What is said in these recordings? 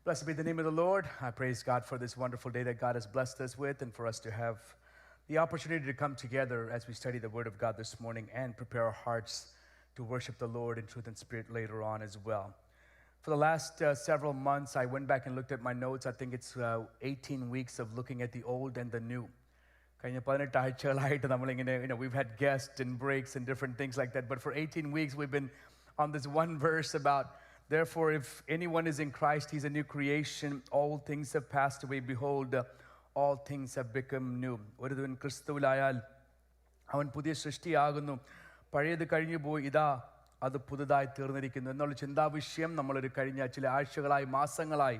Blessed be the name of the Lord. I praise God for this wonderful day that God has blessed us with, and for us to have the opportunity to come together as we study the Word of God this morning and prepare our hearts to worship the Lord in truth and spirit later on as well. For the last several months, I went back and looked at my notes. I think it's 18 weeks of looking at the old and the new. കഴിഞ്ഞ 18 ആഴ്ചകളായിട്ട് നമ്മളിങ്ങനെ, we've had guests and breaks and different things like that. But for 18 weeks, we've been on this one verse about, therefore, if anyone is in Christ, he's a new creation. All things have passed away. Behold, all things have become new. ഒരുവൻ ക്രിസ്തുവിലായാൽ അവൻ പുതിയ സൃഷ്ടിയാകുന്നു. പഴയത് കഴിഞ്ഞു പോയി, ഇതാ അത് പുതുതായി തീർന്നിരിക്കുന്നു എന്നുള്ള ചിന്താവിഷയം നമ്മളൊരു കഴിഞ്ഞ ചില ആഴ്ചകളായി മാസങ്ങളായി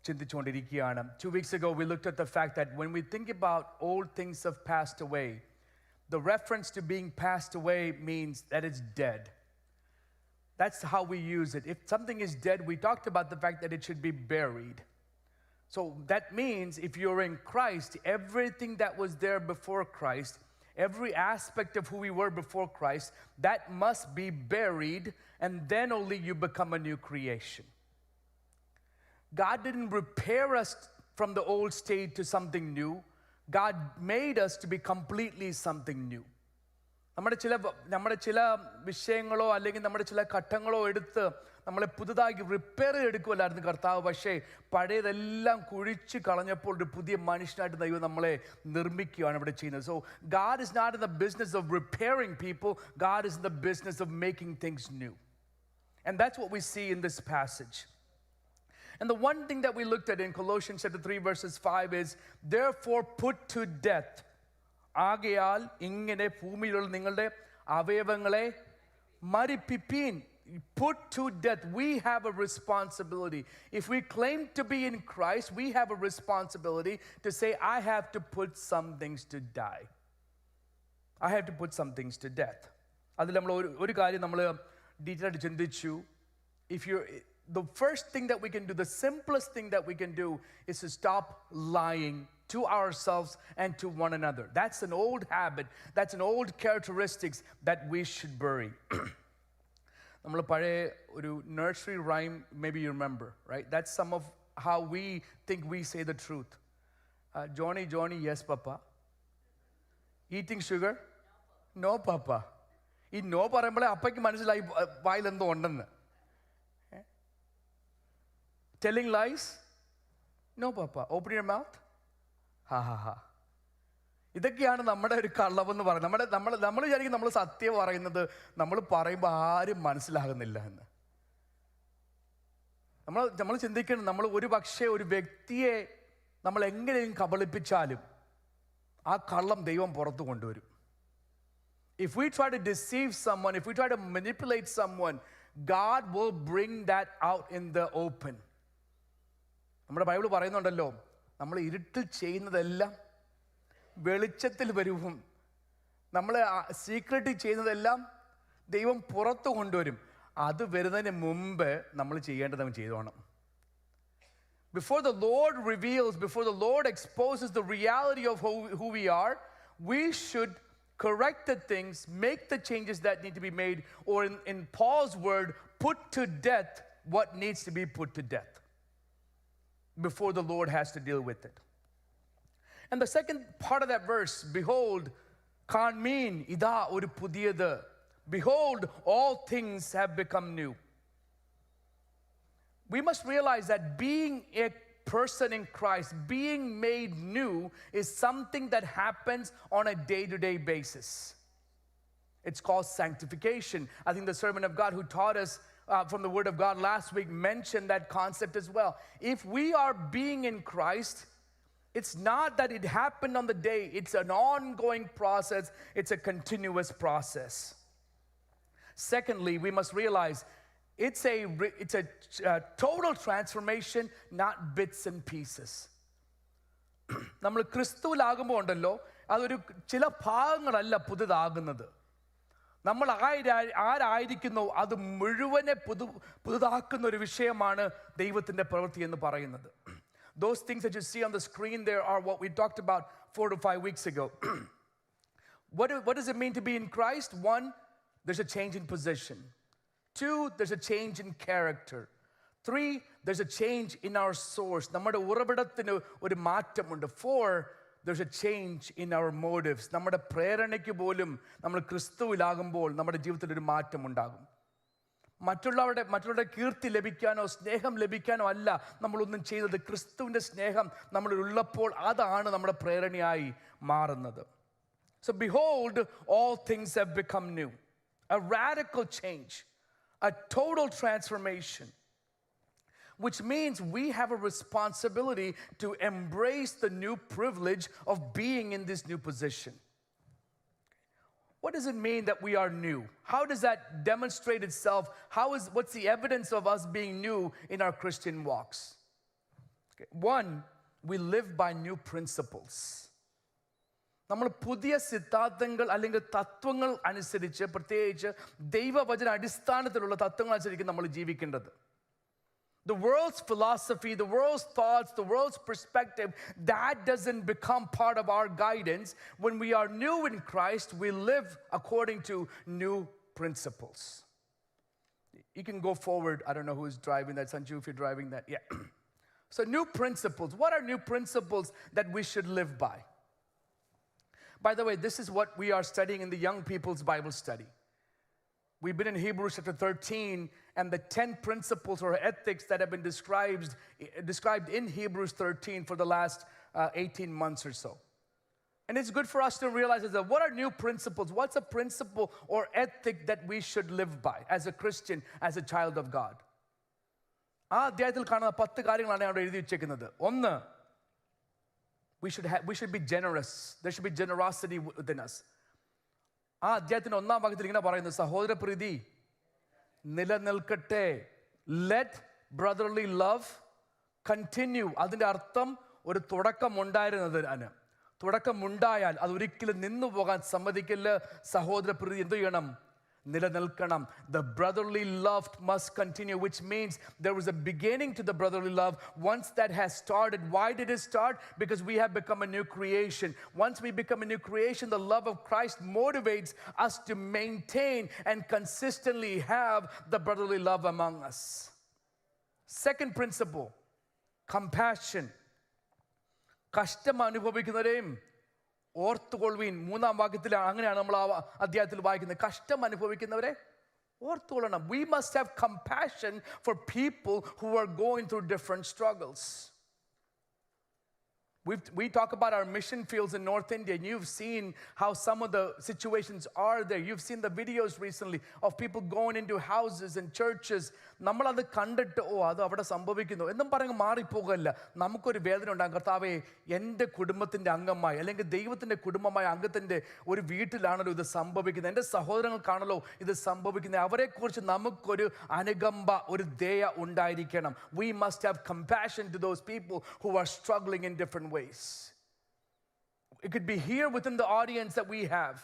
ചിന്തിച്ചുകൊണ്ടിരിക്കുകയാണ്. 2 weeks ago, we looked at the fact that when we think about old things have passed away, the reference to being passed away means that it's dead. That's how we use it. If something is dead, we talked about the fact that it should be buried. So that means if you're in Christ, everything that was there before Christ, every aspect of who we were before Christ, that must be buried, and then only you become a new creation. God didn't repair us from the old state to something new. God made us to be completely something new. നമ്മുടെ ചില വിഷയങ്ങളോ അല്ലെങ്കിൽ നമ്മുടെ ചില ഘട്ടങ്ങളോ എടുത്ത് നമ്മളെ പുതുതായി repair ചെയ്തെടുക്കുമല്ലായിരുന്നു കർത്താവ്. പക്ഷേ പഴയതെല്ലാം കുഴിച്ച് കളഞ്ഞപ്പോൾ ഒരു പുതിയ മനുഷ്യനായിട്ട് ദൈവം നമ്മളെ നിർമ്മിക്കുകയാണ് ഇവിടെ ചെയ്യുന്നത്. So God is not in the business of repairing people. God is in the business of making things new. And that's what we see in this passage. And the one thing that we looked at in Colossians chapter 3 verses 5 is, therefore put to death. ആകയാൽ ഇങ്ങനെ ഭൂമിയിലുള്ള നിങ്ങളുടെ അവയവങ്ങളെ മരിപ്പിപ്പീൻ. Put to death. We have a responsibility. If we claim to be in Christ, we have a responsibility to say, I have to put some things to die. I have to put some things to death. അതിൽ നമ്മൾ ഒരു കാര്യം നമ്മൾ detail ആയിട്ട് ചിന്തിച്ചു. The first thing that we can do, the simplest thing that we can do, is to stop lying to ourselves and to one another. That's an old habit. That's an old characteristics that we should bury. നമ്മൾ പഴയ ഒരു nursery rhyme, maybe you remember, right? That's some of how we think we say the truth. Johnny, Johnny, yes, Papa. Eating sugar? No, Papa. ഈ no പറയുമ്പോഴേ അപ്പയ്ക്ക് മനസ്സിലായി വായിലെന്തോ ഉണ്ടെന്ന്. Telling lies? No, Papa. Open your mouth? Ha, ha, ha. ഇതൊക്കെയാണ് നമ്മുടെ ഒരു കള്ളവെന്ന് പറയുന്നത്. നമ്മൾ വിചാരിക്കും നമ്മൾ സത്യം പറയുന്നത് നമ്മൾ പറയുമ്പോൾ ആരും മനസ്സിലാകുന്നില്ല എന്ന്. നമ്മൾ ചിന്തിക്കണം, നമ്മൾ ഒരു പക്ഷേ ഒരു വ്യക്തിയെ നമ്മൾ എങ്ങനെയും കബളിപ്പിച്ചാലും ആ കള്ളം ദൈവം പുറത്തു കൊണ്ടുവരും. If we try to deceive someone, if we try to manipulate someone, God will bring that out in the open. നമ്മുടെ ബൈബിൾ പറയുന്നുണ്ടല്ലോ, നമ്മൾ ഇരുട്ടിൽ ചെയ്യുന്നതെല്ലാം വെളിച്ചത്തിൽ വരും. നമ്മൾ സീക്രട്ടിൽ ചെയ്യുന്നതെല്ലാം ദൈവം പുറത്തു കൊണ്ടുവരും. അത് വരുന്നതിന് മുമ്പ് നമ്മൾ ചെയ്യേണ്ടത് അവൻ ചെയ്തോണം. Before the Lord reveals, before the Lord exposes the reality of who we are, we should correct the things, make the changes that need to be made, or in Paul's word, put to death what needs to be put to death before the Lord has to deal with it. And the second part of that verse, behold, can mean ida oru pudiyadu. Behold, all things have become new. We must realize that being a person in Christ, being made new, is something that happens on a day-to-day basis. It's called sanctification. I think the servant of God who taught us from the Word of God last week mentioned that concept as well. If we are being in Christ, it's not that it happened on the day. It's an ongoing process. It's a continuous process. Secondly, we must realize it's a total transformation, not bits and pieces. നമ്മൾ ക്രിസ്തുവിലാകുമ്പോൾ ഉണ്ടല്ലോ, അതൊരു ചില ഭാഗങ്ങളല്ല പുതുതാകുന്നത്. നമ്മൾ ആരായിരിക്കുന്നു അത് മുഴുവനെ പുതുതാക്കുന്ന ഒരു വിഷയമാണ് ദൈവത്തിൻ്റെ പ്രവൃത്തി എന്ന് പറയുന്നത്. Those things that you see on the screen there are what we talked about 4 to 5 weeks ago. What does it mean to be in Christ? 1, there's a change in position. 2, there's a change in character. 3, there's a change in our source. നമ്മുടെ ഉറവിടത്തിന് ഒരു മാറ്റമുണ്ട്. 4, there's a change in our motives. നമ്മുടെ പ്രേരണയ്ക്ക് പോലും നമ്മൾ ക്രിസ്തുവിലാകുമ്പോൾ നമ്മുടെ ജീവിതത്തിൽ ഒരു മാറ്റം ഉണ്ടാകും. മറ്റുള്ളവരുടെ കീർത്തി ലഭിക്കാനോ സ്നേഹം ലഭിക്കാനോ അല്ല നമ്മളൊന്നും ചെയ്യുന്നത്. ക്രിസ്തുവിൻ്റെ സ്നേഹം നമ്മളിലുള്ളപ്പോൾ അതാണ് നമ്മുടെ പ്രേരണയായി മാറുന്നത്. So behold, all things have become new. A radical change, a total transformation, which means we have a responsibility to embrace the new privilege of being in this new position. What does it mean that we are new? How does that demonstrate itself? What's the evidence of us being new in our Christian walks? Okay. 1, we live by new principles. നമ്മൾ പുതിയ സിദ്ധാന്തങ്ങൾ അല്ലെങ്കിൽ തത്വങ്ങൾ അനുസരിച്ച്, പ്രത്യേകിച്ച് ദൈവവചന അടിസ്ഥാനത്തിലുള്ള തത്വങ്ങൾ അനുസരിച്ച് നമ്മൾ ജീവിക്കേണ്ടത്. The world's philosophy, the world's thoughts, the world's perspective, that doesn't become part of our guidance. When we are new in Christ, we live according to new principles. You can go forward. I don't know who is driving that. Sanju, if you're driving that. Yeah. So new principles. What are new principles that we should live by? By the way, this is what we are studying in the Young People's Bible Study. We've been in Hebrews chapter 13, and the 10 principles or ethics that have been described in Hebrews 13 for the last 18 months or so. And it's good for us to realize that what are new principles? What's a principle or ethic that we should live by as a Christian, as a child of God? ആ അധ്യായത്തിൽ കാണുന്ന 10 കാര്യങ്ങളാണ് അവിടെ എഴുതി വെച്ചേക്കുന്നത്. 1, we should be generous. There should be generosity within us. ആ അധ്യായത്തിന്റെ 1-ാം ഭാഗത്തിൽ ഇങ്ങനെ പറയുന്നു, സഹോദരപ്രീതി നിലനിൽക്കട്ടെ. Let brotherly love continue. അതിൻ്റെ അർത്ഥം ഒരു തുടക്കമുണ്ടായാൽ അത് ഒരിക്കലും നിന്നു പോകാൻ സമ്മതിക്കില്ല. സഹോദരപ്രീതി എന്ത് ചെയ്യണം? നിലനിൽക്കണം. The brotherly love must continue, which means there was a beginning to the brotherly love. Once that has started, why did it start? Because we have become a new creation. Once we become a new creation, the love of Christ motivates us to maintain and consistently have the brotherly love among us. Second principle, compassion. കഷ്ടം അനുഭവിക്കുന്നവരെയും ഓർത്തുകൊള്ളുവീൻ. 3-ാം വാക്യത്തിൽ അങ്ങനെയാണ് നമ്മൾ ആ അധ്യായത്തിൽ വായിക്കുന്നത്. കഷ്ടം അനുഭവിക്കുന്നവരെ ഓർത്തുകൊള്ളണം. We must have compassion for people who are going through different struggles. We talk about our mission fields in North India, and you've seen how some of the situations are there. You've seen the videos recently of people going into houses and churches. നമ്മളത് കണ്ടിട്ട് അത് അവിടെ സംഭവിക്കുന്നു എന്നും പറഞ്ഞ് മാറിപ്പോകല്ല. നമുക്കൊരു വേദന ഉണ്ടാകും. കർത്താവേ, എൻ്റെ കുടുംബത്തിൻ്റെ അംഗമായി അല്ലെങ്കിൽ ദൈവത്തിൻ്റെ കുടുംബമായ അംഗത്തിൻ്റെ ഒരു വീട്ടിലാണല്ലോ ഇത് സംഭവിക്കുന്നത്. എൻ്റെ സഹോദരങ്ങൾക്കാണല്ലോ ഇത് സംഭവിക്കുന്നത്. അവരെക്കുറിച്ച് നമുക്കൊരു അനുകമ്പ, ഒരു ദയ ഉണ്ടായിരിക്കണം. We must have compassion to those people who are struggling in different ways. It could be here within the audience that we have.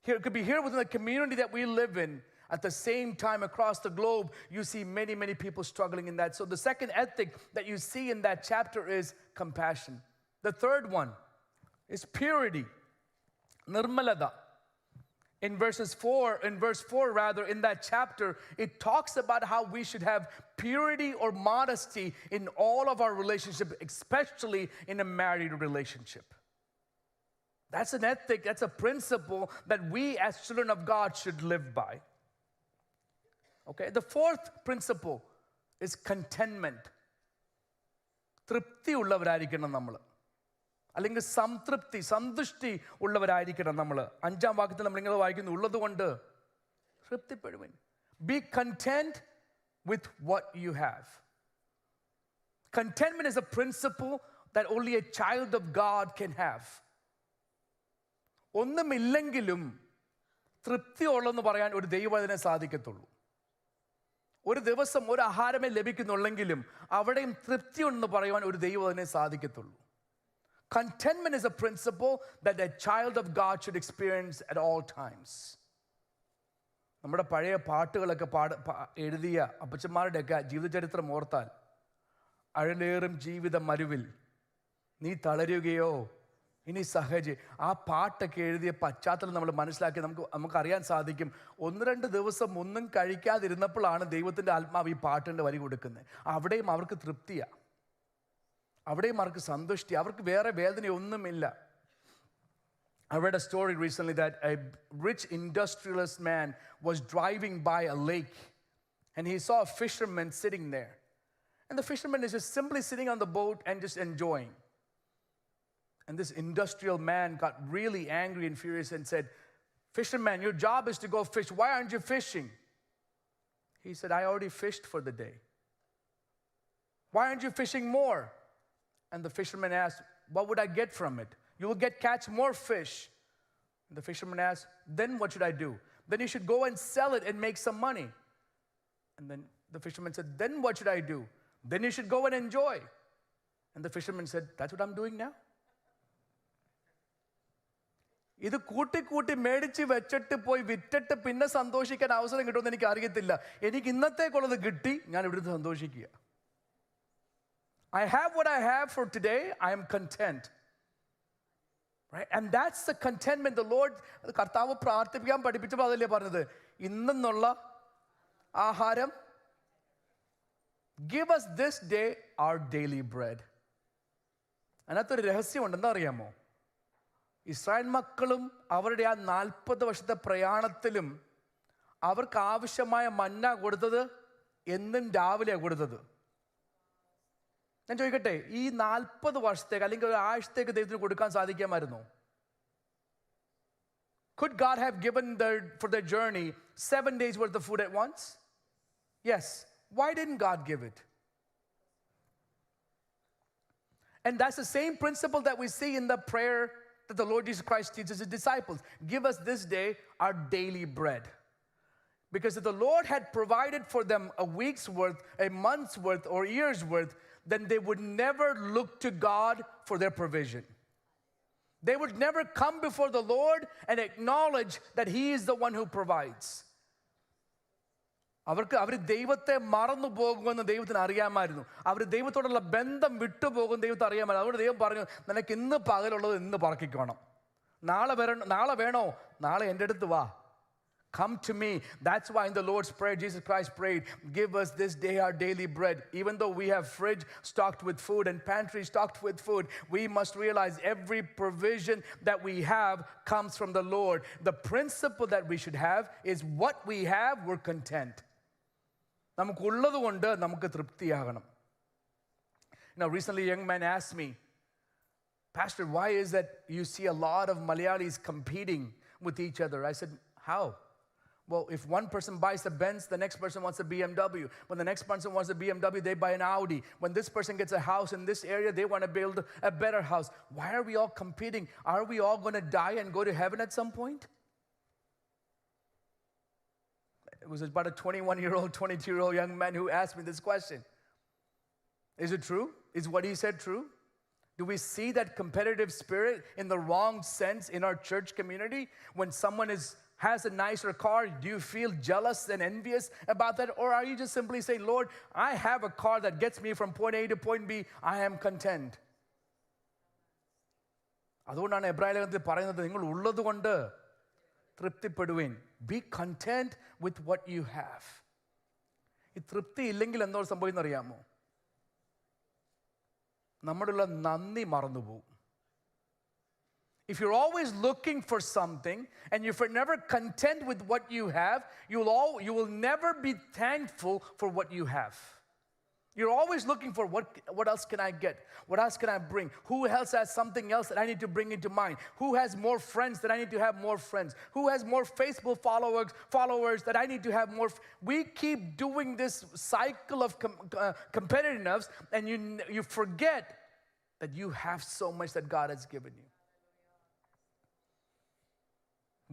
Here, it could be here within the community that we live in. At the same time, across the globe, you see many, many people struggling in that. So the second ethic that you see in that chapter is compassion. The third one is purity, nirmalada. In verse 4, in that chapter, it talks about how we should have purity or modesty in all of our relationships, especially in a married relationship. That's an ethic, that's a principle that we as children of God should live by. Okay, the fourth principle is contentment. തൃപ്തി ഉള്ളവരായിരിക്കണം നമ്മൾ, അല്ലെങ്കിൽ സംതൃപ്തി, സന്തുഷ്ടി ഉള്ളവരായിരിക്കണം നമ്മൾ. 5-ാം വാക്യത്തിൽ നമ്മൾ ഇങ്ങനെ വായിക്കുന്നു, ഉള്ളതുകൊണ്ട് തൃപ്തിപ്പെടുവിൻ. Be content with what you have. Contentment is a principle that only a child of God can have. ഒന്നുമില്ലെങ്കിലും തൃപ്തി ഉള്ളെന്ന് പറയാൻ ഒരു ദൈവത്തിനെ സാധിക്കത്തുള്ളൂ. ഒരു ദിവസം ഒരു ആഹാരമേ ലഭിക്കുന്നുള്ളെങ്കിലും അവിടെയും തൃപ്തി ഉണ്ടെന്ന് പറയുവാൻ ഒരു ദൈവത്തിനെ സാധിക്കത്തുള്ളൂ. Contentment is a principle that a child of God should experience at all times. നമ്മുടെ പഴയ പാട്ടുകളൊക്കെ എഴുതിയ അപ്പച്ചന്മാരുടെയൊക്കെ ജീവിതചരിത്രം ഓർത്താൽ, അഴലേറും ജീവിത മരുവിൽ നീ തളരുകയോ ഇനി സഹജ് ആ പാട്ടൊക്കെ എഴുതിയ പശ്ചാത്തലം നമ്മൾ മനസ്സിലാക്കി നമുക്കറിയാൻ സാധിക്കും. 1-2 ദിവസം ഒന്നും കഴിക്കാതിരുന്നപ്പോഴാണ് ദൈവത്തിൻ്റെ ആത്മാവ് ഈ പാട്ടിൻ്റെ വരി കൊടുക്കുന്നത്. അവിടെയും അവർക്ക് തൃപ്തിയാണ്, അവിടെയും അവർക്ക് സന്തുഷ്ടി, അവർക്ക് വേറെ വേദനയൊന്നുമില്ല. I read a story recently that a rich industrialist man was driving by a lake and he saw a fisherman sitting there. And the fisherman is just simply sitting on the boat and just enjoying. And this industrial man got really angry and furious and said, "Fisherman, your job is to go fish. Why aren't you fishing?" He said, "I already fished for the day." "Why aren't you fishing more?" And the fisherman asked, "What would I get from it?" "You will catch more fish." And the fisherman asked, "Then what should I do?" "Then you should go and sell it and make some money." And then the fisherman said, "Then what should I do?" "Then you should go and enjoy." And the fisherman said, "That's what I'm doing now." ഇത് കൂട്ടി മേടിച്ച് വെച്ചിട്ട് പോയി വിറ്റിട്ട് പിന്നെ സന്തോഷിക്കാൻ അവസരം കിട്ടുമെന്ന് എനിക്ക് അറിയത്തില്ല. എനിക്ക് ഇന്നത്തേക്കുള്ളത് കിട്ടി, ഞാൻ ഇവിടുന്ന് സന്തോഷിക്കുക. I have what I have for today. I am content. Right? And that's the contentment the Lord, കർത്താവ് പ്രാർത്ഥിപ്പിക്കാൻ പഠിപ്പിച്ചപ്പോൾ അതല്ലേ പറഞ്ഞത്, ഇന്നെന്നുള്ള ആഹാരം, give us this day our daily bread. അതിനകത്തൊരു രഹസ്യമുണ്ട്, എന്താ അറിയാമോ? ഇസ്രായേൽ മക്കളും അവരുടെ ആ 40 വർഷത്തെ പ്രയാണത്തിലും അവർക്ക് ആവശ്യമായ മന്ന കൊടുത്തത് എന്നും രാവിലെയാണ് കൊടുത്തത്. ഞാൻ ചോദിക്കട്ടെ, ഈ 40 വർഷത്തേക്ക് അല്ലെങ്കിൽ ഒരു ആഴ്ചത്തേക്ക് ദൈവത്തിന് കൊടുക്കാൻ സാധിക്കാമായിരുന്നു? Could God have given for their journey 7 days worth of food at once? Yes. Why didn't God give it? And that's the same principle that we see in the prayer that the Lord Jesus Christ teaches his disciples. Give us this day our daily bread. Because if the Lord had provided for them a week's worth, a month's worth, or year's worth, then they would never look to God for their provision. They would never come before the Lord and acknowledge that he is the one who provides. അവർ ദൈവത്തെ മറന്നു പോകുമെന്ന് ദൈവത്തിന് അറിയാമായിരുന്നു. അവർ ദൈവത്തോടുള്ള ബന്ധം വിട്ടുപോകും ദൈവത്തിന് അറിയാമായിരുന്നു. അതുകൊണ്ട് ദൈവം പറഞ്ഞു, നിനക്ക് ഇന്ന് പകലുള്ളത് ഇന്ന് പറക്കിക്കോണം, നാളെ വേണോ, നാളെ എൻ്റെ അടുത്ത് വാ, come to me. That's why in the Lord's Prayer, Jesus Christ prayed, "Give us this day our daily bread." Even though we have fridge stocked with food and pantry stocked with food, we must realize every provision that we have comes from the Lord. The principle that we should have is what we have, we're content. നമുക്കുള്ളത് കൊണ്ട് നമുക്ക് തൃപ്തിയാകണം. Recently a young man asked me, "Pastor, why is that you see a lot of Malayalis competing with each other?" I said, "How?" "Well, if one person buys a Benz, the next person wants a BMW. When the next person wants a BMW, they buy an Audi. When this person gets a house in this area, they want to build a better house. Why are we all competing? Are we all going to die and go to heaven at some point?" It was about a 21-year-old, 22-year-old young man who asked me this question. Is it true? Is what he said true? Do we see that competitive spirit in the wrong sense in our church community? When someone has a nicer car, do you feel jealous and envious about that? Or are you just simply saying, "Lord, I have a car that gets me from point A to point B. I am content." അതുകൊണ്ടാണ് എബ്രായ ലേഖനത്തിൽ പറയുന്നത്, നിങ്ങൾ ഉള്ളത് കൊണ്ട് തൃപ്തിപ്പെടുവിൻ. Be content with what you have. ഈ തൃപ്തി ഇല്ലെങ്കിൽ എന്തോ സംഭവിക്കുന്ന അറിയാമോ? നമ്മളുള്ള നന്ദി മറന്നുപോകും. If you're always looking for something and if you're never content with what you have, you will never be thankful for what you have. You're always looking for what else can I get? What else can I bring? Who else has something else that I need to bring into mine? Who has more friends that I need to have more friends? Who has more Facebook followers that I need to have more? We keep doing this cycle of competitiveness, and you forget that you have so much that God has given you.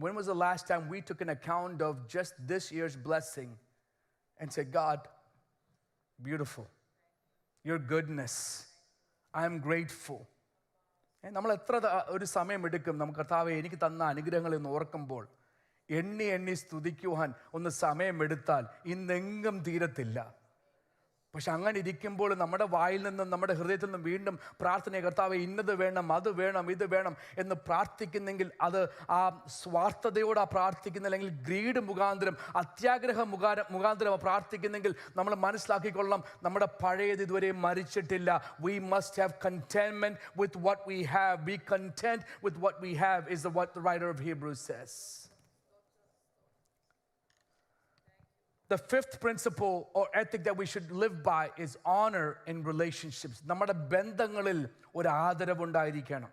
When was the last time we took an account of just this year's blessing and said, "God, beautiful, your goodness, I am grateful." നമ്മൾ എത്ര ഒരു സമയമെടുക്കും നമുക്ക് കർത്താവേ എനിക്ക് തന്ന അനുഗ്രഹങ്ങൾ എന്ന് ഓർക്കുമ്പോൾ എണ്ണി സ്തുതിക്കുവാൻ ഒന്ന് സമയമെടുത്താൽ ഇന്നെങ്ങും തീരത്തില്ല. പക്ഷെ അങ്ങനെ ഇരിക്കുമ്പോൾ നമ്മുടെ വായിൽ നിന്നും നമ്മുടെ ഹൃദയത്തിൽ നിന്നും വീണ്ടും പ്രാർത്ഥന, കർത്താവേ ഇന്നത് വേണം, അത് വേണം, ഇത് വേണം എന്ന് പ്രാർത്ഥിക്കുന്നെങ്കിൽ അത് ആ സ്വാർത്ഥതയോടെ പ്രാർത്ഥിക്കുന്ന, അല്ലെങ്കിൽ ഗ്രീഡ് മുഖാന്തരം, അത്യാഗ്രഹ മുഖാന്തരം പ്രാർത്ഥിക്കുന്നെങ്കിൽ നമ്മൾ മനസ്സിലാക്കിക്കൊള്ളാം, നമ്മുടെ പഴയത് ഇതുവരെ മരിച്ചിട്ടില്ല. We must have contentment with what we have. Be content with what we have is what the writer of Hebrews says. The fifth principle or ethic that we should live by is honor in relationships. നമ്മുടെ ബന്ധങ്ങളിൽ ഒരു ആദരവുണ്ടായിരിക്കണം.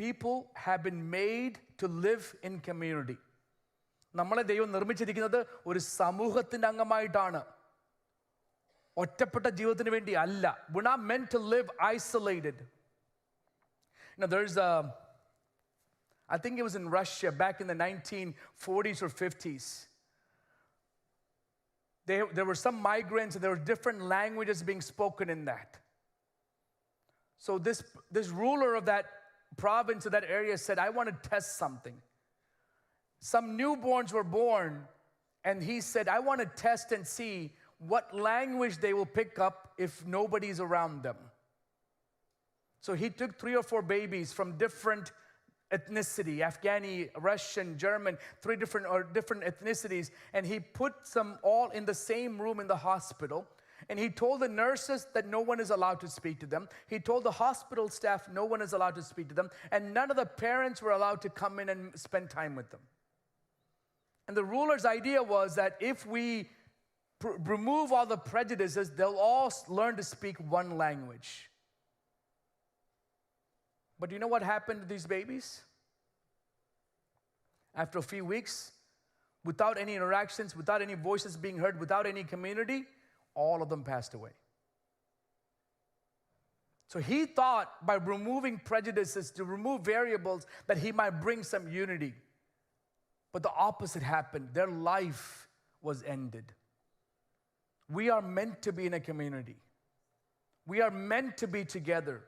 People have been made to live in community. നമ്മളെ ദൈവം നിർമ്മിച്ചിരിക്കുന്നത് ഒരു സമൂഹത്തിന്റെ അംഗമായിട്ടാണ്, ഒറ്റപ്പെട്ട ജീവിതത്തിന് വേണ്ടി അല്ല. We're not meant to live isolated. There's I think it was in Russia back in the 1940s or 50s. There were some migrants and there were different languages being spoken in that. So this ruler of that province, of that area said, I want to test something. Some newborns were born and he said, I want to test and see what language they will pick up if nobody's around them. So he took 3 or 4 babies from different ethnicity, Afghani, Russian, German, 3 different ethnicities, and he put them all in the same room in the hospital. And he told the nurses that no one is allowed to speak to them. He told the hospital staff no one is allowed to speak to them. And none of the parents were allowed to come in and spend time with them. And the ruler's idea was that if we remove all the prejudices, they'll all learn to speak one language. But you know what happened to these babies? After a few weeks, without any interactions, without any voices being heard, without any community, all of them passed away. So he thought by removing prejudices, to remove variables, that he might bring some unity. But the opposite happened. Their life was ended. We are meant to be in a community. We are meant to be together.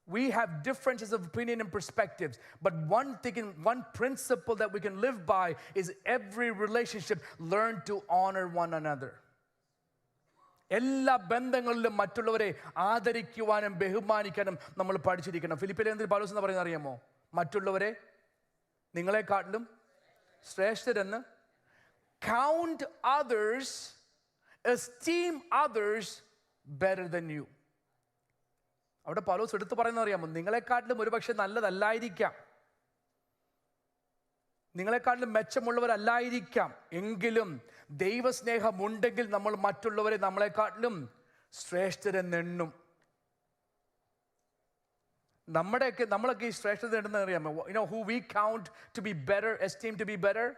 We have differences of opinion and perspectives, but one thing, one principle that we can live by is every relationship learn to honor one another. എല്ലാ ബന്ധങ്ങളിലും മറ്റുള്ളവരെ ആദരിക്കുവാനും ബഹുമാനിക്കാനും നമ്മൾ പഠിച്ചിരിക്കണം. ഫിലിപ്പിലെ പൗലോസ് എന്ന് പറയുന്നത് അറിയാമോ? മറ്റുള്ളവരെ നിങ്ങളെക്കാട്ടിലും ശ്രേഷ്ഠരെന്ന്. Count others, esteem others better than you. അവിടെ പൗലോസ് എടുത്ത് പറയുന്നത് അറിയാമോ? നിങ്ങളെക്കാട്ടിലും ഒരുപക്ഷെ നല്ലതല്ലായിരിക്കാം, നിങ്ങളെക്കാട്ടിലും മെച്ചമുള്ളവരല്ലായിരിക്കാം, എങ്കിലും ദൈവസ്നേഹമുണ്ടെങ്കിൽ നമ്മൾ മറ്റുള്ളവരെ നമ്മളെക്കാട്ടിലും ശ്രേഷ്ഠരെന്നെണ്ണും. നമ്മളൊക്കെ ഈ ശ്രേഷ്ഠത നേടുന്നത് അറിയാമോ? who we count to be better, esteem to be better.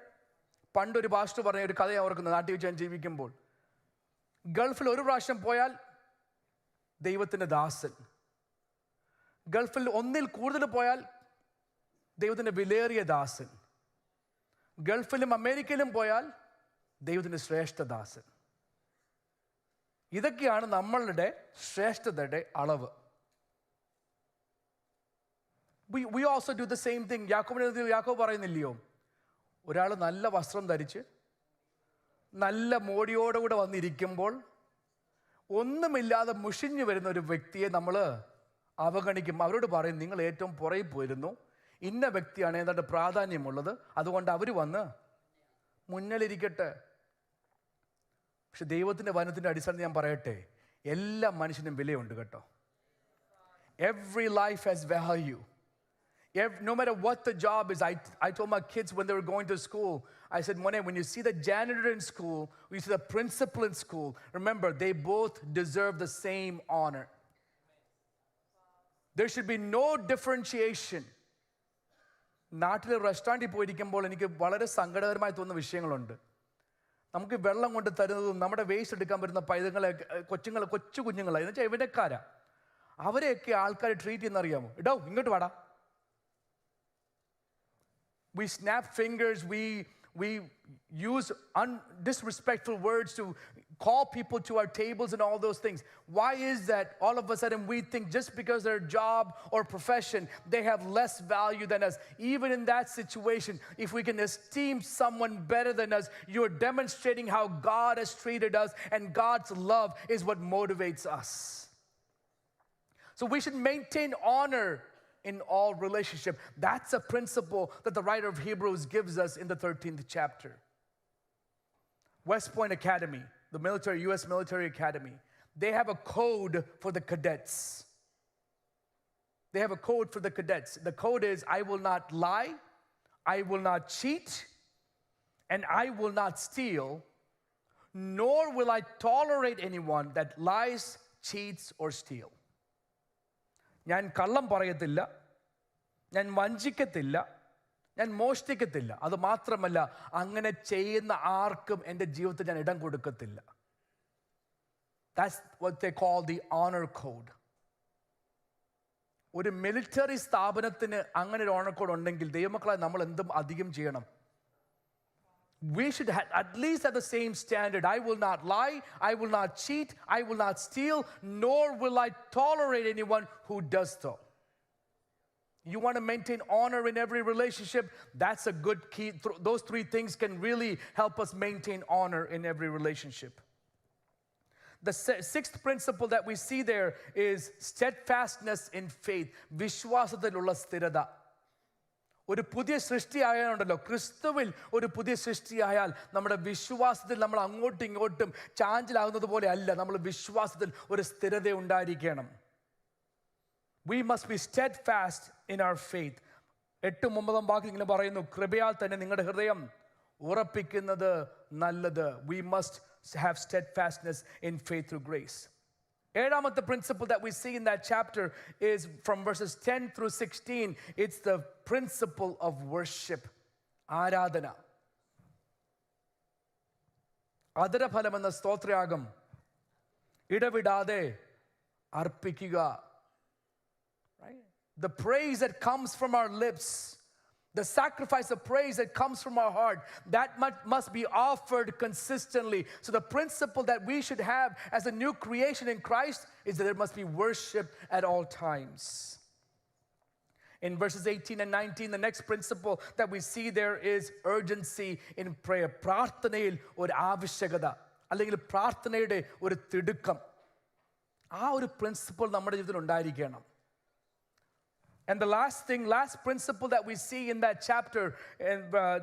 പണ്ടൊരു പാസ്റ്റർ പറഞ്ഞ ഒരു കഥ ഓർക്കുന്നത്, നാട്ടിൽ വെച്ച് ഞാൻ ജീവിക്കുമ്പോൾ. ഗൾഫിൽ ഒരു പ്രാവശ്യം പോയാൽ ദൈവത്തിൻ്റെ ദാസൻ, ഗൾഫിൽ ഒന്നിൽ കൂടുതൽ പോയാൽ ദൈവത്തിൻ്റെ വിലയേറിയ ദാസൻ, ഗൾഫിലും അമേരിക്കയിലും പോയാൽ ദൈവത്തിൻ്റെ ശ്രേഷ്ഠദാസൻ. ഇതൊക്കെയാണ് നമ്മളുടെ ശ്രേഷ്ഠതയുടെ അളവ്. We also do the same thing. യാക്കോബ് പറയുന്നില്ലയോ, ഒരാൾ നല്ല വസ്ത്രം ധരിച്ച് നല്ല മോടിയോടുകൂടെ വന്നിരിക്കുമ്പോൾ ഒന്നുമില്ലാതെ മുഷിഞ്ഞു വരുന്ന ഒരു വ്യക്തിയെ നമ്മൾ അവഗണിക്കും. അവരോട് പറയും, നിങ്ങൾ ഏറ്റവും പുറകിൽ പോയിരുന്നു, ഇന്ന വ്യക്തിയാണ് ഏതാണ്ട് പ്രാധാന്യമുള്ളത്, അതുകൊണ്ട് അവർ വന്ന് മുന്നിലിരിക്കട്ടെ. പക്ഷെ ദൈവത്തിൻ്റെ വചനത്തിൻ്റെ അടിസ്ഥാനത്തിൽ ഞാൻ പറയട്ടെ, എല്ലാ മനുഷ്യനും വിലയുണ്ട് കേട്ടോ. Every life has value. No matter what the job is, I told my kids when they were going to school, I said, Monet, when you see the janitor in school, when you see the principal in school, remember, they both deserve the same honor. There should be no differentiation. നാട്ടിൽ റെസ്റ്റോറൻറ്റിൽ പോയിരിക്കുമ്പോൾ എനിക്ക് വളരെ സങ്കടകരമായി തോന്നുന്ന വിഷയങ്ങളുണ്ട്. നമുക്ക് വെള്ളം കൊണ്ട് തരുന്നതും നമ്മുടെ വേസ്റ്റ് എടുക്കാൻ വരുന്ന പൈതങ്ങളെ കൊച്ചു കുഞ്ഞുങ്ങളെ എന്ന് വെച്ചാൽ ഇവരക്കാരാ, അവരെയൊക്കെ ആൾക്കാർ ട്രീറ്റ് ചെയ്യുന്നറിയാമോ? ഇടോ ഇങ്ങോട്ട് വാടാ. We snap fingers, we use disrespectful words to call people to our tables and all those things. Why is that all of a sudden we think just because their job or profession, they have less value than us? Even in that situation, if we can esteem someone better than us, you're demonstrating how God has treated us, and God's love is what motivates us. So we should maintain honor in all relationship. That's a principle that the writer of Hebrews gives us in the 13th chapter. West Point Academy, the U.S. military academy, they have a code for the cadets. They have a code for the cadets. The code is, I will not lie, I will not cheat, and I will not steal, nor will I tolerate anyone that lies, cheats, or steals. ഞാൻ കള്ളം പറയത്തില്ല, ഞാൻ വഞ്ചിക്കത്തില്ല, ഞാൻ മോഷ്ടിക്കത്തില്ല. അത് മാത്രമല്ല, അങ്ങനെ ചെയ്യുന്ന ആർക്കും എൻ്റെ ജീവിതത്തിൽ ഞാൻ ഇടം കൊടുക്കത്തില്ല. That's what they call the honor code. ഒരു മിലിറ്ററി സ്ഥാപനത്തിന് അങ്ങനെ ഒരു ഓണർ കോഡ് ഉണ്ടെങ്കിൽ ദൈവമക്കളെ നമ്മൾ എന്തും അധികം ചെയ്യണം. We should at least have the same standard. I will not lie, I will not cheat, I will not steal, nor will I tolerate anyone who does so. You want to maintain honor in every relationship? That's a good key. Those three things can really help us maintain honor in every relationship. The sixth principle that we see there is steadfastness in faith. വിശ്വാസത്തിലുള്ള സ്ഥിരത. ഒരു പുതിയ സൃഷ്ടിയായാലുണ്ടല്ലോ, ക്രിസ്തുവിൽ ഒരു പുതിയ സൃഷ്ടിയായാൽ നമ്മുടെ വിശ്വാസത്തിൽ നമ്മൾ അങ്ങോട്ടും ഇങ്ങോട്ടും ചാഞ്ചലാകുന്നത് പോലെ അല്ല. നമ്മൾ വിശ്വാസത്തിൽ ഒരു സ്ഥിരത ഉണ്ടായിരിക്കണം. We must be steadfast in our faith. 8-9 വാക്യം ഇങ്ങനെ പറയുന്നു, കൃപയാൽ തന്നെ നിങ്ങളുടെ ഹൃദയം ഉറപ്പിക്കുന്നത് നല്ലത്. We must have steadfastness in faith through grace. The principle that we see in that chapter is from verses 10 through 16. It's the principle of worship. Aradhana. Adaraphalam എന്ന സ്തോത്രയാഗം ഇടവിടാതെ അർപ്പിക്കുക. Right? The praise that comes from our lips, the sacrifice of praise that comes from our heart, that must be offered consistently. So the principle that we should have as a new creation in Christ is that there must be worship at all times. In verses 18 and 19, the next principle that we see there is urgency in prayer. പ്രാർത്ഥനയിൽ ഒരു ആവശ്യകത, അല്ലെങ്കിൽ പ്രാർത്ഥനയുടെ ഒരു തിടുക്കം. ആ ഒരു principle നമ്മുടെ ജീവിതത്തിൽ ഉണ്ടായിരിക്കണം. And the last principle that we see in that chapter, and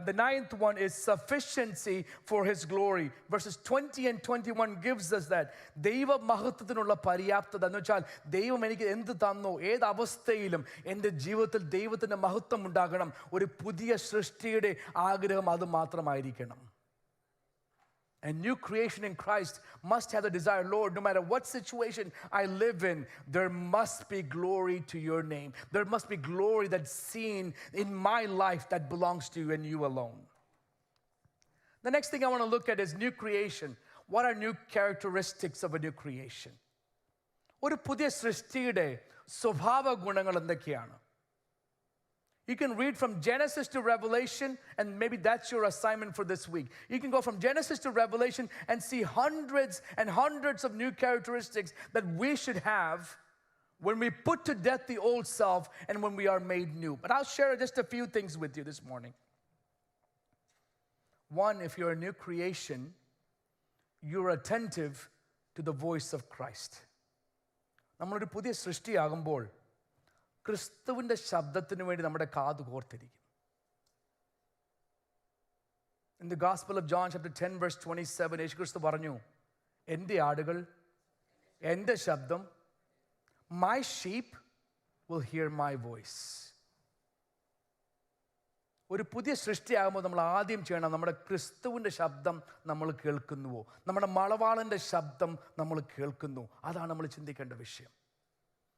the 9th one, is sufficiency for His glory. Verses 20 and 21 gives us that. ദൈവ മഹത്വത്തിനുള്ള പര്യാപ്തത എന്ന് വെച്ചാൽ ദൈവം എനിക്ക് എന്ത് തന്നോ, ഏത് അവസ്ഥയിലും എൻ്റെ ജീവിതത്തിൽ ദൈവത്തിൻ്റെ മഹത്വം ഉണ്ടാകണം. ഒരു പുതിയ സൃഷ്ടിയുടെ ആഗ്രഹം അത് മാത്രമായിരിക്കണം. A new creation in Christ must have the desire, Lord, no matter what situation I live in, there must be glory to your name. There must be glory that's seen in my life that belongs to you and you alone. The next thing I want to look at is new creation. What are new characteristics of a new creation? ഒരു പുതിയ സൃഷ്ടിയുടെ സ്വഭാവ ഗുണങ്ങൾ എന്തൊക്കെയാണ്? You can read from Genesis to Revelation, and maybe that's your assignment for this week. You can go from Genesis to Revelation and see hundreds and hundreds of new characteristics that we should have when we put to death the old self and when we are made new. But I'll share just a few things with you this morning. One, if you're a new creation, you're attentive to the voice of Christ. നമ്മളൊരു പുതിയ സൃഷ്ടിയാകുമ്പോൾ ക്രിസ്തുവിൻ്റെ ശബ്ദത്തിന് വേണ്ടി നമ്മുടെ കാത് കോർത്തിരിക്കും. In the Gospel of John chapter 10 verse 27, യേശു ക്രിസ്തു പറഞ്ഞു, എൻ്റെ ആടുകൾ എൻ്റെ ശബ്ദം, my sheep will hear my voice. ഒരു പുതിയ സൃഷ്ടിയാകുമ്പോൾ നമ്മൾ ആദ്യം ചെയ്യണം, നമ്മുടെ ക്രിസ്തുവിൻ്റെ ശബ്ദം നമ്മൾ കേൾക്കുന്നുവോ, നമ്മുടെ മണവാളൻ്റെ ശബ്ദം നമ്മൾ കേൾക്കുന്നു. അതാണ് നമ്മൾ ചിന്തിക്കേണ്ട വിഷയം.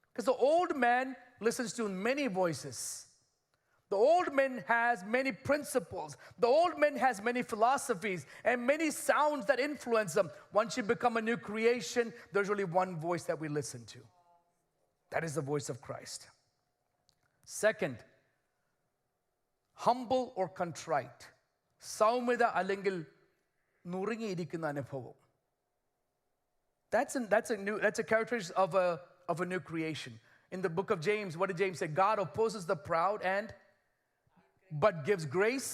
Because the old man listens to many voices. The old man has many principles. The old man has many philosophies and many sounds that influence them. Once you become a new creation, there's only one voice that we listen to. That is the voice of Christ. Second, humble or contrite. സൗമ്യത അല്ലെങ്കിൽ നുറുങ്ങിയിരിക്കുന്ന അനുഭവം. That's a characteristic of a new creation. In the book of James, what did James say? God opposes the proud but gives grace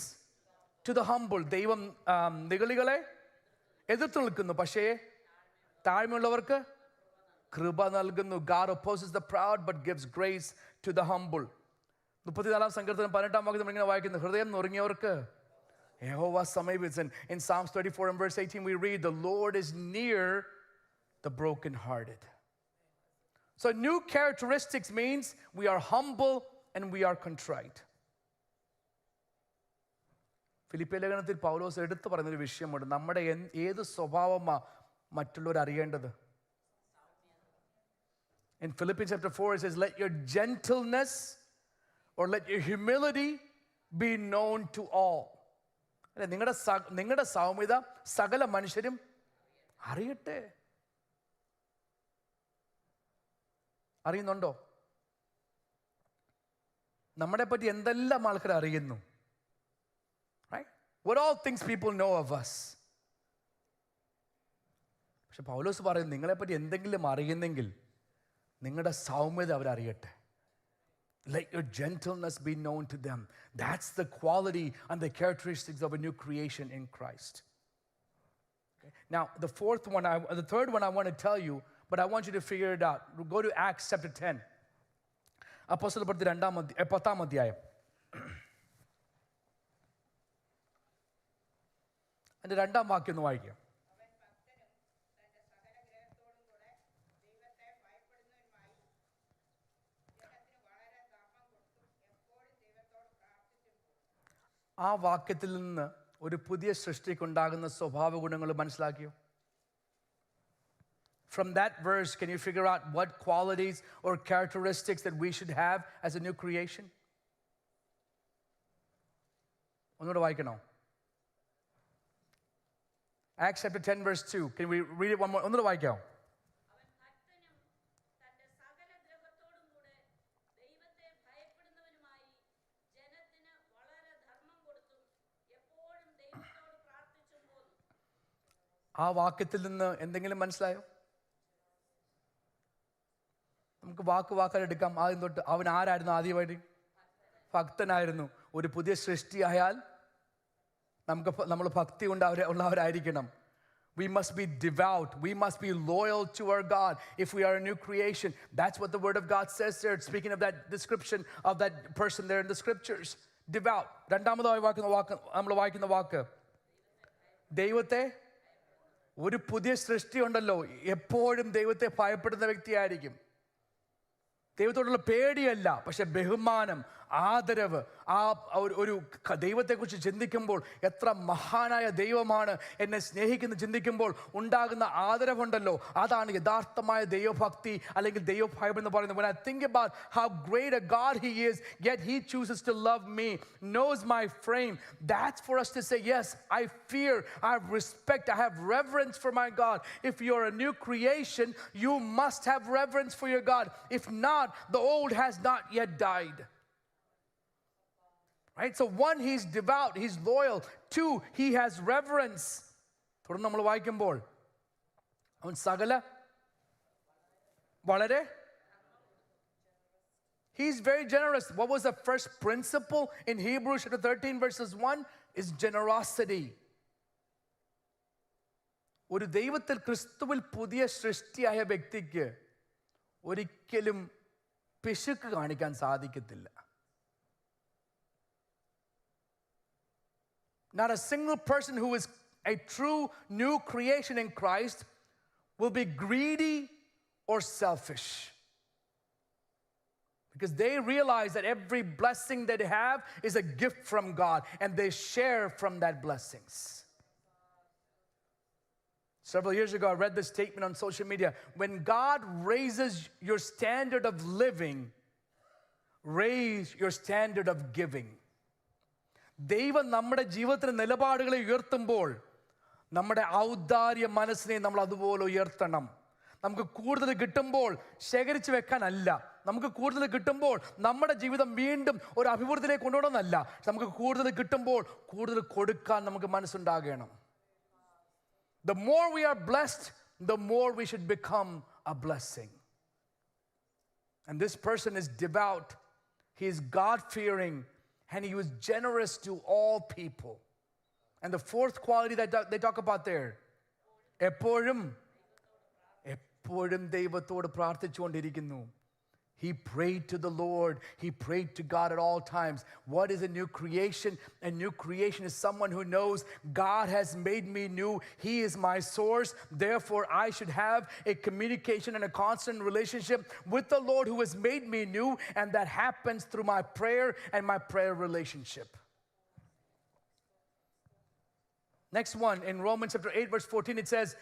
to the humble. ദൈവം നിഗളികളെ എതിർത്ത് നിൽക്കുന്നു, പക്ഷേ താഴ്മയുള്ളവർക്ക് കൃപ നൽകുന്നു. God opposes the proud but gives grace to the humble. 34-ാം സങ്കീർത്തനം 18-ാം വാക്യം ഇങ്ങനെ വായിക്കുന്നു, ഹൃദയം നുറുങ്ങിയവർക്ക് യഹോവ സമീപിച്ചൻ. In Psalms 34 and verse 18 we read, the Lord is near the brokenhearted. So new characteristics means we are humble and we are contrite. ഫിലിപ്പിയ ലേഖനത്തിൽ പൗലോസ് എടുത്തു പറയുന്നൊരു വിഷയമുണ്ട്. നമ്മുടെ ഏത് സ്വഭാവമാണ് മറ്റുള്ളവർ അറിയേണ്ടത്? In Philippians chapter 4 it says, let your gentleness or let your humility be known to all. അല്ലെ, നിങ്ങളുടെ സൗമ്യത സകല മനുഷ്യരും അറിയട്ടെ. അറിയുന്നുണ്ടോ? നമ്മളെ പറ്റി എന്തെല്ലാം ആൾക്കാർ അറിയുന്നു? Right? What all things people know of us. പക്ഷെ പൗലോസ് പറയുന്നു, നിങ്ങളെപ്പറ്റി എന്തെങ്കിലും അറിയുന്നെങ്കിൽ നിങ്ങളുടെ സൗമ്യത അവരറിയട്ടെ. Let your gentleness be known to them. That's the quality and the characteristics of a new creation in Christ. Okay. Now, the third one I want to tell you, but I want you to figure it out. We'll go to Acts chapter 10. അപ്പോസ്തല പ്രവൃത്തി 10-ാം അധ്യായം. അതിന്റെ 2-ാം വാക്യം ഒന്ന് വായിക്കാം. ആ വാക്യത്തിൽ നിന്ന് ഒരു പുതിയ സൃഷ്ടിക്കുണ്ടാകുന്ന സ്വഭാവ ഗുണങ്ങൾ മനസ്സിലാക്കിയോ? From that verse, can you figure out what qualities or characteristics that we should have as a new creation? ഒന്നുകൂടെ വായിക്കണോ? Acts chapter 10 verse 2. Can we read it one more? ഒന്നുകൂടെ വായിക്കാം. ആ വാക്യത്തിൽ നിന്ന് എന്തെങ്കിലും മനസ്സിലായോ? നമുക്ക് വാക്കാൽ എടുക്കാം. ആദ്യം തൊട്ട് അവൻ ആരായിരുന്നു? ആദ്യമായിട്ട് ഭക്തനായിരുന്നു. ഒരു പുതിയ സൃഷ്ടിയായാൽ നമ്മൾ ഭക്തി ഉള്ളവരായിരിക്കണം. We must be devout. We must be loyal to our God if we are a new creation. That's what the Word of God says there. Speaking of that description of that person there in the scriptures. Devout. രണ്ടാമതായി നമ്മൾ വായിക്കുന്ന വാക്ക് ദൈവത്തെ, ഒരു പുതിയ സൃഷ്ടി ഉണ്ടല്ലോ, എപ്പോഴും ദൈവത്തെ ഭയപ്പെടുന്ന വ്യക്തിയായിരിക്കും. ദൈവത്തോടുള്ള പേടിയല്ല, പക്ഷെ ബഹുമാനം, ആദരവ്. ആ ഒരു ദൈവത്തെക്കുറിച്ച് ചിന്തിക്കുമ്പോൾ എത്ര മഹാനായ ദൈവമാണ് എന്നെ സ്നേഹിക്കുന്ന ചിന്തിക്കുമ്പോൾ ഉണ്ടാകുന്ന ആദരവുണ്ടല്ലോ, അതാണ് യഥാർത്ഥമായ ദൈവഭക്തി അല്ലെങ്കിൽ ദൈവഭയം എന്ന് പറയുന്നത്. When I think about how great a God He is, yet He chooses to love me, knows my frame, that's for us to say, yes, I fear, I have respect, I have reverence for my God. If you're a new creation, you must have reverence for your God. If not, the old has not yet died. Right? So 1, he's devout, he's loyal. 2, he has reverence. തുടർന്ന് നമ്മൾ വായിക്കുമ്പോൾ അവൻ സകല വളരെ he's very generous. What was the first principle in Hebrews chapter 13 verses 1 is generosity. ഒരു ദൈവത്തിൽ ക്രിസ്തുവിൽ പുതിയ സൃഷ്ടിയായ വ്യക്തിക്ക് ഒരിക്കലും പിശുക്ക് കാണിക്കാൻ സാധിക്കത്തില്ല. Not a single person who is a true new creation in Christ will be greedy or selfish, because they realize that every blessing that they have is a gift from God and they share from that blessings. Several years ago, I read this statement on social media. When God raises your standard of living, raise your standard of giving. ദൈവം നമ്മുടെ ജീവിതത്തിലെ നിലപാടുകളെ ഉയർത്തുമ്പോൾ നമ്മുടെ ഔദാര്യ മനസ്സിനെ നമ്മൾ അതുപോലെ ഉയർത്തണം. നമുക്ക് കൂടുതൽ കിട്ടുമ്പോൾ ശേഖരിച്ച് വെക്കാനല്ല, നമുക്ക് കൂടുതൽ കിട്ടുമ്പോൾ നമ്മുടെ ജീവിതം വീണ്ടും ഒരു അഭിവൃദ്ധിയിലേക്ക് കൊണ്ടുപോകണമെന്നല്ല, നമുക്ക് കൂടുതൽ കിട്ടുമ്പോൾ കൂടുതൽ കൊടുക്കാൻ നമുക്ക് മനസ്സുണ്ടാകണം. The more we are blessed, the more we should become a blessing. And this person is devout, he is God-fearing, and he was generous to all people. And the fourth quality that they talk about there, എപ്പോഴും ദൈവത്തോട് പ്രാർത്ഥിച്ചുകൊണ്ടിരിക്കുന്നു. He prayed to the Lord. He prayed to God at all times. What is a new creation? A new creation is someone who knows God has made me new. He is my source. Therefore, I should have a communication and a constant relationship with the Lord who has made me new. And that happens through my prayer and my prayer relationship. Next one, in Romans chapter 8, verse 14, it says,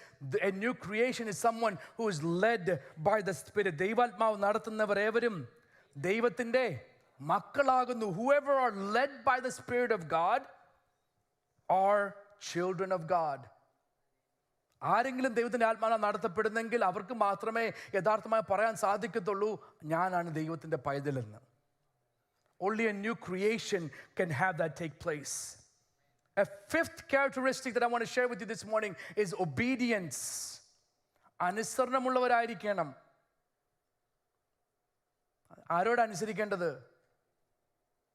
a new creation is someone who is led by the Spirit. ദൈവാത്മാവ് നടത്തുന്നവർ ഏവരും ദൈവത്തിൻ്റെ മക്കളാകുന്നു. Whoever are led by the Spirit of God are children of God. ആരെങ്കിലും ദൈവത്തിൻ്റെ ആത്മാവിനാൽ നടത്തപ്പെടുന്നെങ്കിൽ അവർക്ക് മാത്രമേ യഥാർത്ഥമായി പറയാൻ സാധിക്കത്തുള്ളൂ, ഞാനാണ് ദൈവത്തിൻ്റെ പൈതലെന്ന്. Only a new creation can have that take place. A fifth characteristic that I want to share with you this morning is obedience. അനുസരണമുള്ളവരായിരിക്കണം. ആരോട് അനുസരിക്കേണ്ടത്?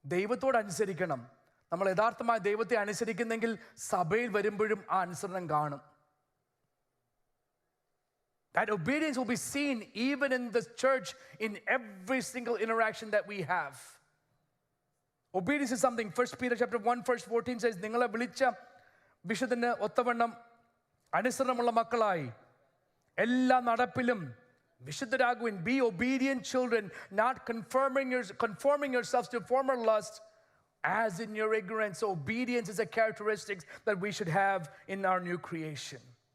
ദൈവത്തോട് അനുസരിക്കണം. നമ്മൾ യഥാർത്ഥമായി ദൈവത്തെ അനുസരിക്കുന്നെങ്കിൽ സഭയിൽ വരുമ്പോഴും ആ അനുസരണം കാണും. That obedience will be seen even in the church in every single interaction that we have. Obedience is something. 1 Peter chapter 1 verse 14 says, നിങ്ങളെ വിളിച്ച വിശുദ്ധന് ഒത്തവണ്ണം അനുസരണമുള്ള മക്കളായി എല്ലാ നടപ്പിലും വിശുദ്ധരാകുവിൻ. Be obedient children, not conforming yourselves to former lust as in your ignorance. So obedience is a characteristic that we should have in our new creation.